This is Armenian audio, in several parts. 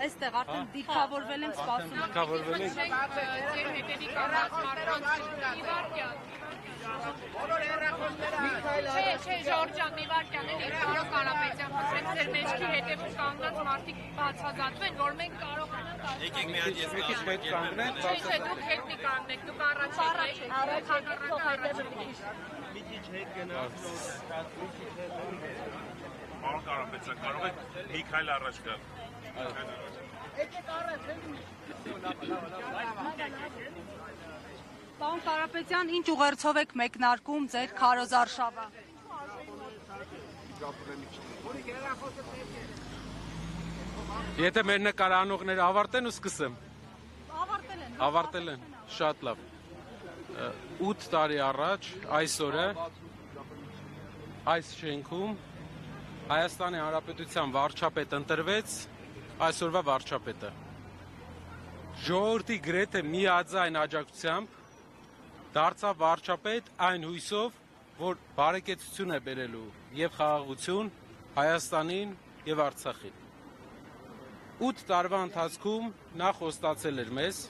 Այստեղ արդեն դիրքավորվել եմ սպասում։ Դիրքավորվել եք։ Չէ, Ժորջան, մի վարքյան էլի, Կարո Կարապետյան, խնդրեմ ձեր մեջքի հետևում կանգնած մարդիկ բացազատվեն, որ մենք կարողանանք Եկեք մի հատ ես կանգնեմ։ Չէ, դուք հետ մի կանգնեք, դուք առաջ Մի քիչ հետ գնաց, Պարոն Կարապետյան, կարող եք մի քայլ առաջ գալ։ Պարոն Կարապետյան, ինչ ուղերձով եք մեկնարկում ձեր քարոզարշավը։ Եթե մեր նկարանողները ավարտեն ու սկսեմ։ Ավարտել են, շատ լավ։ 8 տարի առաջ այսօրը այս շենքում Հայաստանի Հանրապետության վարչապետ ընտրվեց այսօրվա վարչապետը։ Ժողովրդի գրեթե միաձայն աջակցությամբ դարձավ վարչապետ այն հույսով, որ բարեկեցություն է բերելու եւ խաղաղություն Հայաստանին եւ Արցախին։ 8 տարվա ընթացքում նա խոստացել էր մեզ,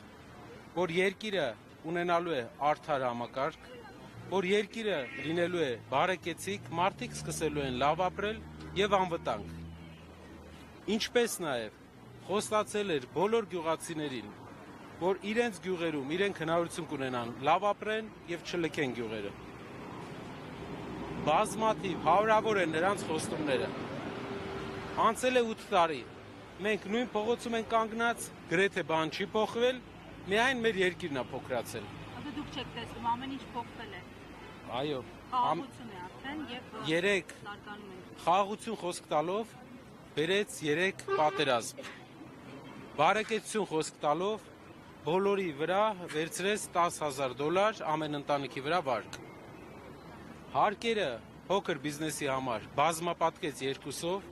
որ երկիրը ունենալու է արդար համակարգ, որ երկիրը լինելու է բարեկեցիկ, մարդիկ սկսելու են լավ ապրել եւ անվտանգ։ Ինչպես նաեւ խոստացել էր բոլոր գյուղացիներին, որ իրենց գյուղերում իրենք հնարավորություն կունենան լավ ապրեն եւ չլքեն գյուղերը։ Բազմաթիվ հարյուրավոր են նրանց խոստումները։ Անցել է 8 տարի։ Մենք նույն փողոցում ենք կանգնած, գրեթե բան չի փոխվել, միայն մեր երկիրն է փոքրացել։ Դուք չեք տեսնում, ամեն ինչ փոխվել է։ Այո, Խաղաղություն է արդեն եւ զարգանում է։ Խաղաղություն խոսք տալով բերեց 3 պատերազմ։ Բարեկեցություն խոսք տալով բոլորի վրա վերցրեց $10,000 ամեն ընտանիքի վրա վարկ։ Հարկերը փոքր բիզնեսի համար բազմապատկեց 2-ով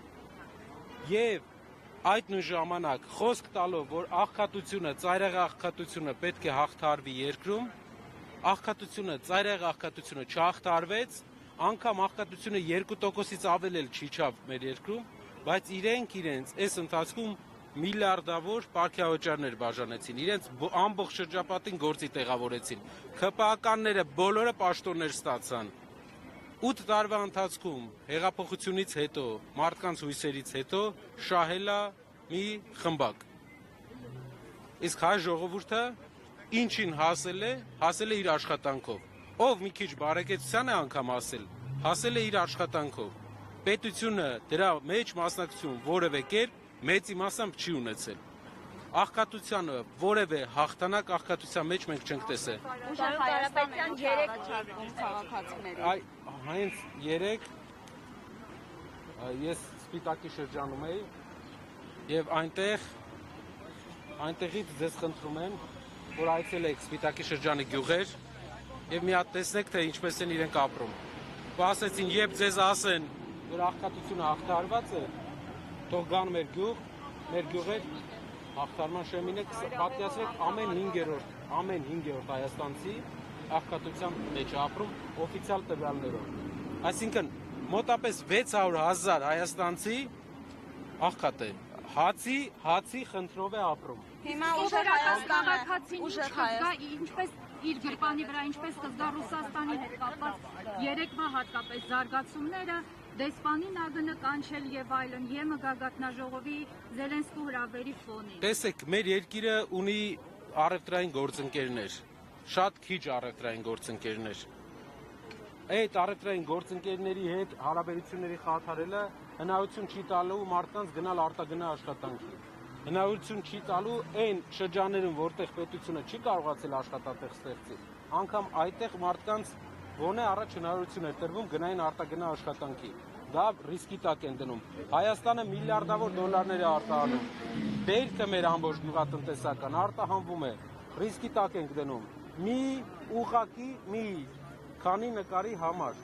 եւ այդ նույն ժամանակ խոսք տալով, որ աղքատությունը, ծայրահեղ աղքատությունը պետք է հաղթարվի երկրում, աղքատությունը, ծայրահեղ աղքատությունը չհաղթարվեց, անգամ աղքատությունը 2%-ից ավել էլ չիջավ մեր երկրում, բայց իրենք իրենց այս ընթացքում միլիարդավոր պարգևաճարներ բաժանեցին, իրենց ամբողջ շրջապատին գործի տեղավորեցին, ՔՊԱ-կանները բոլորը պաշտոններ ստացան։ 8 տարվա ընթացքում հեղափոխությունից հետո, մարդկանց հույսերից հետո շահելա մի խմբակ։ Իսկ հայ ժողովուրդը ինչին հասել է իր աշխատանքով։ Ով մի քիչ բարեկեցության է անգամ հասել է իր աշխատանքով։ Պետությունը դրա մեջ մասնակցություն որևէ կերպ մեծ իմաստությամբ չի ունեցել։ Աղքատությանը որևէ հաղթանակ աղքատության մեջ մենք չենք տեսել։ Ուժեղ Հայաստանն 3 քաղաքացիների։ Հենց 3 ես Սպիտակի շրջանում էի եւ այնտեղից ձեզ խնդրում եմ, որ այցելեք Սպիտակի շրջանի գյուղեր եւ մի հատ տեսնեք, թե ինչպես են իրենք ապրում։ Ու ասեցին, երբ ձեզ ասեն, որ աղքատությունը հաղթարված է, թող գան մեր գյուղեր հաղթարման շեմին է, պատկերացրեք ամեն 5-րդ հայաստանցի աղքատության մեջ ապրում օֆիցիալ տվյալներով։ Այսինքն մոտապես 600,000 հայաստանցի աղքատ է, հացի խնդրով է ապրում։ Հիմա ուժեղ Հայաստանը ինչպես իր գրպանի վրա ինչպես կզգա Ռուսաստանի հետ կապված երեկվա հատկապես զարգացումները, դեսպանին ԱԳՆ կանչել եւ այլն, ԵՄ գագաթնաժողովի Զելենսկու հրավերի ֆոնին։ Տեսեք, մեր երկիրը ունի առևտրային գործընկերներ, շատ քիչ առևտրային գործընկերներ։ Այդ առևտրային գործընկերների հետ հարաբերությունների խաթարելը հնարավորություն չի տալու մարդկանց գնալ արտագնա աշխատանքի։ Հնարավորություն չի տալու այն շրջաններում, որտեղ պետությունը չի կարողացել աշխատատեղ ստեղծել, անգամ այդտեղ մարդկանց ոնե առաջ հնարավորություն է տրվում գնային արտագնա աշխատանքի։ Դա ռիսկի տակ են դնում։ Հայաստանը միլիարդավոր դոլարներ է արտահանում։ Բերքը մեր ամբողջ գյուղատնտեսական արտահանվում է, ռիսկի տակ ենք դնում։ Մի ուղղակի մի քանի նկարի համար։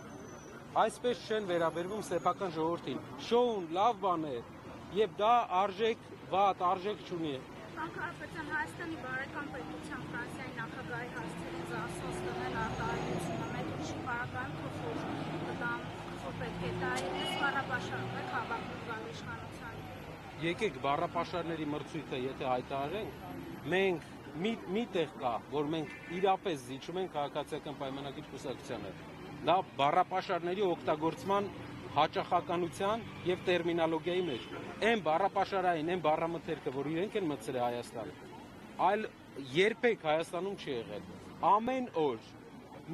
Այսպես չեն վերաբերվում սեփական ժողովրդին։ Շոուն լավ բան է, եւ դա արժեք չունի։ Անկախության Հայաստանի բարեկամ պետության Ֆրանսիայի նախագահի հասցրին զասոս տնել արտահայտությունը, մեկ չի բարական փոխում, կամ պետք է դա Եկեք բառապաշարների մրցույթը եթե հայտարարենք, մենք մի տեղ կա, որ մենք իրապես զիջում ենք քաղաքացիական պայմանագիր կուսակցությանը։ Դա բառապաշարների օգտագործման հաճախականության եւ տերմինոլոգիայի մեջ։ Այն բառապաշարային, այն բառամթերքը, որ իրենք են մտցրել Հայաստան, այլ երբեք Հայաստանում չի եղել։ Ամեն օր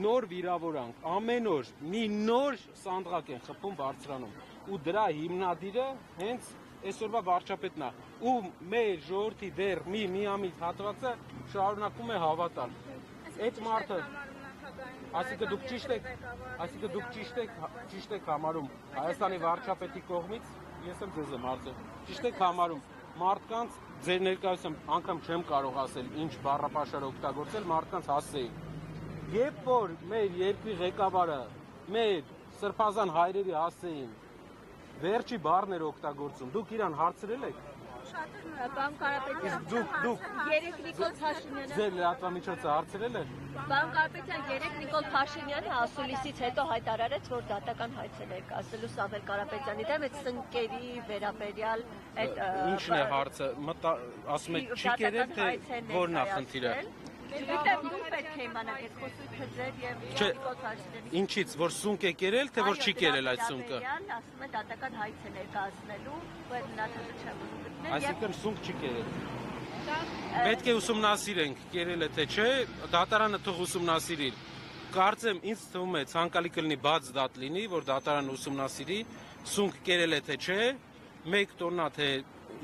նոր վիրավորանք, ամեն օր մի նոր սանդղակ են խփում բարձրանում։ Ու դրա հիմնադիրը հենց այսօրվա վարչապետն է, ու մեր ժողովրդի դեռ մի ամիս հատվածը շարունակում է հավատալ։ Այդ մարդը, այսինքն դուք ճիշտ եք համարում Հայաստանի վարչապետի կողմից, ես եմ ձեզ եմ հարցել, ճիշտ եք համարում մարդկանց ձեր ներկայությամբ անգամ չեմ կարող ասել ինչ բառապաշար օգտագործել, մարդկանց հասցեի։ Երբ որ մեր երկրի ղեկավարը մեր սրբազան հայրերի հասցեին վերջի բառներ օգտագործում, դուք իրան հարցրել եք։ Պարոն Կարապետյան, Դուք երեք Նիկոլ Փաշինյանը ձեր լրատվամիջոցը հարցրել եք։ Պարոն Կարապետյան, երեք Նիկոլ Փաշինյանը ասուլիսից հետո հայտարարեց, որ դատական հայցել է կասելու Սամվել Կարապետյանի դեմ այդ սնկերի վերաբերյալ այդ Ինչն է հարցը, ասում եք չի կերել, թե որն է խնդիրը։ Գիտեմ, դուք պետք է իմանաք այդ խոսքը ձեր եւ Նիկոլ Փաշինյանի Ինչից, որ սունկ է կերել, թե որ չի կերել այդ սունկը։ Ասում է դատական հայց է ներկայացնելու, որ մնացածը չեմ ուզում։ Այսինքն սունկ չի կերել։ Պետք է ուսումնասիրենք, կերել է թե չէ, դատարանը թող ուսումնասիրի։ Կարծեմ, ինձ թվում է ցանկալի կլինի բաց դատ լինի, որ դատարանը ուսումնասիրի, սունկ կերել է թե չէ, 1 տոննա թե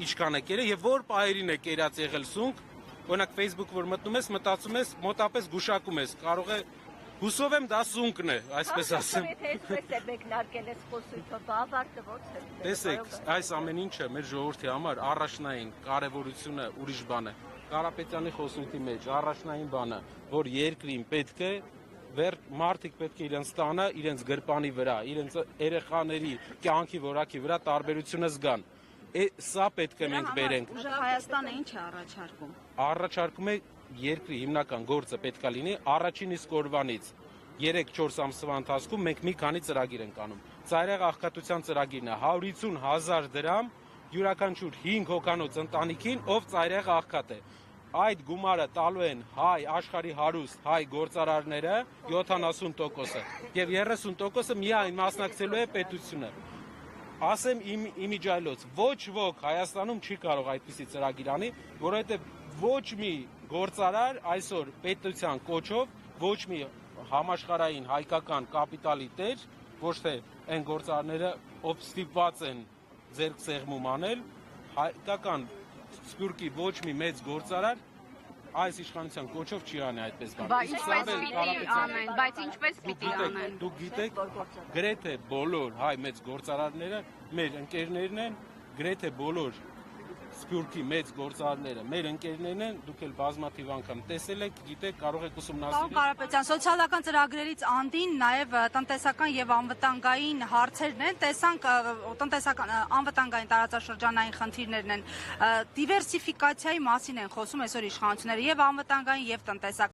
ինչքան է կերել եւ որ պահերին է կերած եղել սունկ։ Օրինակ Facebook որ մտնում ես, մտածում ես, մոտապես գուշակում ես, կարող է հուսով եմ դա սունկն է, այսպես ասեմ։ Այսպես է մեկնարկել այս խոսույթը, բավարարը ո՞ց է։ Տեսեք, այս ամեն ինչը մեր ժողովրդի համար առաջնային կարևորությունը ուրիշ բան է։ Կարապետյանի խոսույթի մեջ առաջնային բանը, որ երկրին պետք է մարդիկ պետք է իրենց տանը, իրենց գրպանի վրա, իրենց երեխաների կյանքի որակի վրա տարբերությունը զգան։ Սա պետք է մենք բերենք։ Հայաստանը ինչ է առաջարկում։ Առաջարկում է երկրի հիմնական գործը պետք է լինի առաջին իսկ օրվանից 3-4 ամսվա ընթացքում մենք մի քանի ծրագիր ենք անում։ Ծայրահեղ աղքատության ծրագիրն է 150,000 դրամ յուրաքանչյուր 5 հոգանոց ընտանիքին, ով ծայրահեղ աղքատ է։ Այդ գումարը տալու են հայ աշխարհի հարուստ հայ գործարարները 70%-ը եւ 30%-ը միայն մասնակցելու է պետությունը։ Ասեմ իմիջայլոց, ոչ ոք Հայաստանում չի կարող այդպիսի ծրագիր անի, որովհետև ոչ մի գործարար այսօր պետության կոչով, ոչ մի համաշխարհային հայկական կապիտալի տեր, ոչ թե այն գործարարները, ով ստիպված են ձեռք սեղմում անել, հայկական սփյուռքի ոչ մի մեծ գործարար այս իշխանության կոչով չի անի այդպես բան։ Բայց ինչպես պիտի անեն։ Դուք գիտեք, գրեթե բոլոր հայ մեծ գործարարները մեր ընկերներն են, գրեթե բոլոր սփյուռքի մեծ գործարարները մեր ընկերներն են, դուք էլ բազմաթիվ անգամ տեսել եք, գիտեք, կարող եք ուսումնասիրել։ Պարոն Կարապետյան, սոցիալական ծրագրերից անդին նաև տնտեսական եւ անվտանգային հարցերն են, տեսանք տնտեսական անվտանգային տարածաշրջանային խնդիրներն են, դիվերսիֆիկացիայի մասին են խոսում այսօր իշխանությունները եւ անվտանգային եւ տնտեսական